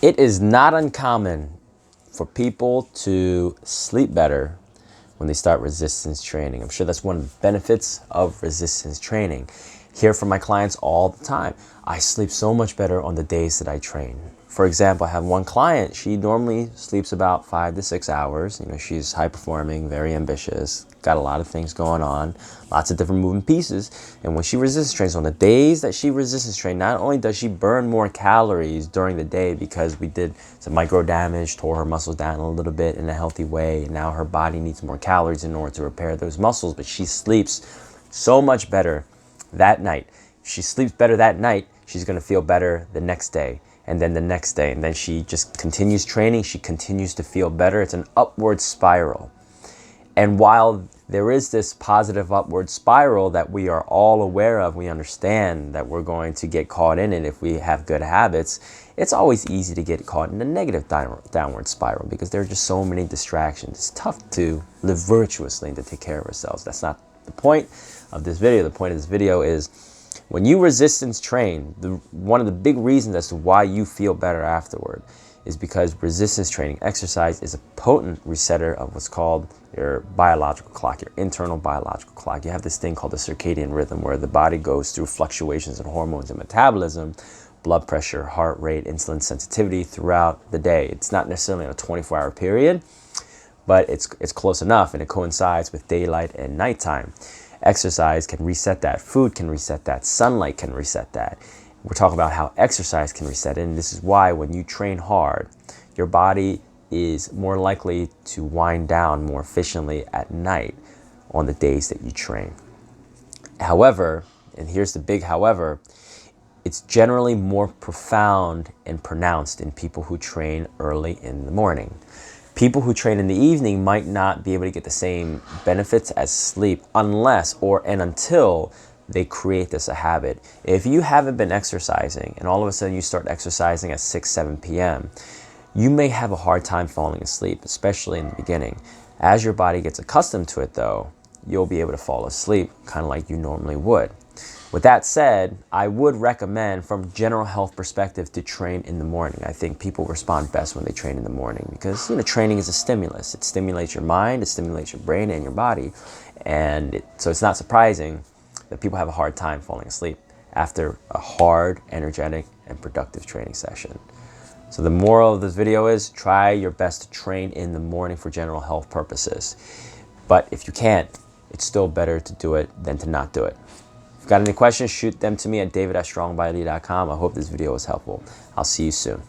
It is not uncommon for people to sleep better when they start resistance training. I'm sure that's one of the benefits of resistance training. Hear from my clients all the time. I sleep so much better on the days that I train. For example, I have one client, she normally sleeps about 5 to 6 hours. She's high performing, very ambitious, got a lot of things going on, lots of different moving pieces. And when she resistance trains, on the days that she resistance train, not only does she burn more calories during the day because we did some micro damage, tore her muscles down a little bit in a healthy way, and now her body needs more calories in order to repair those muscles, but she sleeps so much better that night. If she sleeps better that night, she's going to feel better the next day, and then the next day, and then she just continues training. She continues to feel better. It's an upward spiral. And while there is this positive upward spiral that we are all aware of, we understand that we're going to get caught in it if we have good habits, it's always easy to get caught in the negative downward spiral because there are just so many distractions. It's tough to live virtuously and to take care of ourselves. That's not the point of this video. The point of this video is when you resistance train, one of the big reasons as to why you feel better afterward is because resistance training exercise is a potent resetter of what's called your biological clock, your internal biological clock. You have this thing called the circadian rhythm where the body goes through fluctuations in hormones and metabolism, blood pressure, heart rate, insulin sensitivity throughout the day. It's not necessarily in a 24-hour period, but it's close enough, and it coincides with daylight and nighttime. Exercise can reset that. Food can reset that. Sunlight can reset that. We're talking about how exercise can reset it, and this is why when you train hard, your body is more likely to wind down more efficiently at night on the days that you train. However, and here's the big however, it's generally more profound and pronounced in people who train early in the morning. People who train in the evening might not be able to get the same benefits as sleep unless and until they create this a habit. If you haven't been exercising and all of a sudden you start exercising at 6, 7 p.m., you may have a hard time falling asleep, especially in the beginning. As your body gets accustomed to it though, you'll be able to fall asleep kind of like you normally would. With that said, I would recommend from general health perspective to train in the morning. I think people respond best when they train in the morning because training is a stimulus. It stimulates your mind, it stimulates your brain and your body. And so it's not surprising that people have a hard time falling asleep after a hard, energetic, and productive training session. So the moral of this video is try your best to train in the morning for general health purposes. But if you can't, it's still better to do it than to not do it. If you've got any questions, shoot them to me at david@strongbylee.com. I hope this video was helpful. I'll see you soon.